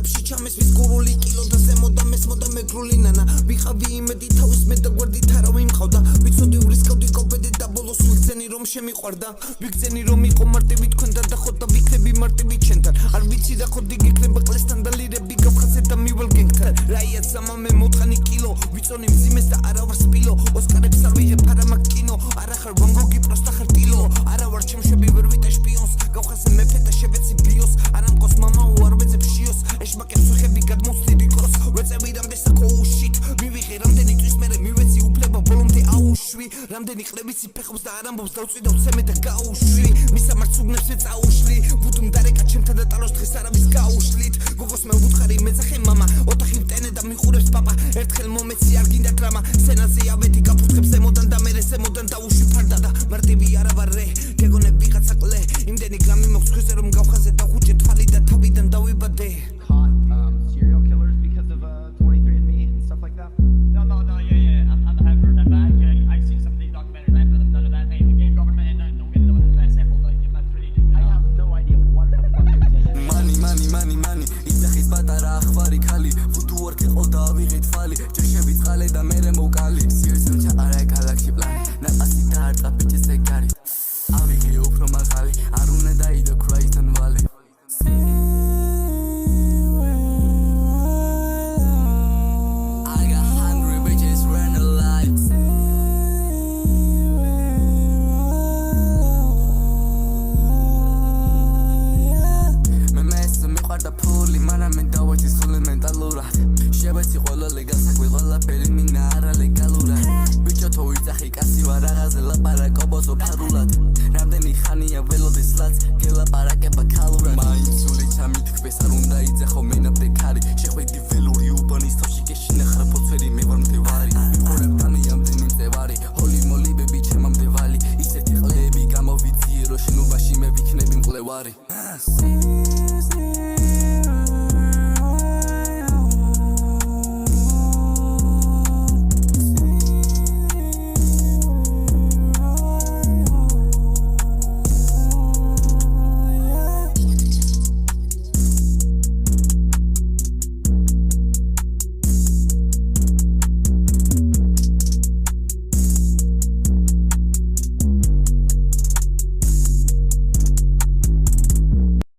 ტყუებში ჩამეს ვის გურული კილო და ზემოდან მესმოდა მეგრული ნანა ვიხავი იმედი თავის მე და გვერდით არავინ მყავდა ვიცოდი ვრისკავდი კობედი და ბოლოს ვიგზენი რომ შემიყვარდა ვიგზენი რომ იყო მარტივი თქვენთან და ხოდა ვიქნები მარტივი ჩემთან არ ვიცი რა ხოდი გიქნება კლესთან და ლირები გავხაზე და მივალ გენგთან რაია სამამე მოთხანი კილო ვიწონი მძიმეს და არა ვარ სპილო ოსკარებს არ ვიღებ არა მაგ კინო არა ხარ ვან გოგი პროსტა ხარ ტილო არა ვარ ჩემშვები ვერ ვიტე შპიონს გავხაზე მეფე და შევეცი ბიოს არა მყოს მამაო არ ვეძებ შიოს ეშმაკებს ვიხები გადმოსვლი რიკოს ვეწევი რამდენ საკოუშით მივიღე რამდენი თვის მერე მივეცი უფლება ბოლომდე აუშვი რამდენი ყლებიცი ფეხობს და არ ამბობს დავწვიდავ ცემე და გაუშვი მისამართ სუგნებს ეწაუშვი ბუდუმ დარეკა ჩემთან და ტალოს დღეს არავის გაუშლით გოგოს მე ვუთხარი მეძახე მამა ოთახი ვტენე და მიხურებს პაპა ერთხელ მომეცი არ გინდა დრამა სცენაზე ავედი გაფურთხებს ზემოდან და მერე ზემოდან დაუშვი ფარდა და მარტივი არა ვარ რე გეგონებ ვიღაცა ყლე იმდენი გრამი მაქვს ხეზე რომ გავხაზე და ხუჭე თვალი და თავიდან დავიბადე serial killers because of 23andMe and stuff like that? No, yeah. I haven't heard that back. I've seen some of these documentaries. I haven't done that. Hey, the game government and don't get the sample. That's pretty. I have no idea what the fuck you're saying. Money. Idzahis patara akhvari khali. Futu work qolda avigit fali. Jeshebit qale da mere mokali. Sirsen cha ara galaxy plan. Naqasi da arqa bitches egari. Avigi upro maqali. Arune da ida Christian Valley. შებეცი ყველა ლეგასაკვი ყველა ფერი მინა არა ლეგალურად ბიჭო თო ვიწახი კაცი ვარ რაღაცე ლაპარაკობოზო ფარულად რამდენი ხანია ველოდეს ლაც გელაპარაკება ქალურად მაინცული ჩამითქვეს არ უნდა იძახო მენამდე ქარი შეხვედი ველური უბანის თავში გეშინა ხრაფოცვერი მე ვარ მდევარი ხორებთან იამდენი მდევარი ჰოლი მოლი ბები ჩემამდე ვალი ისეთი ყლები გამოვიძიე რომ შენობაში მე ვიქნები მკვლევარი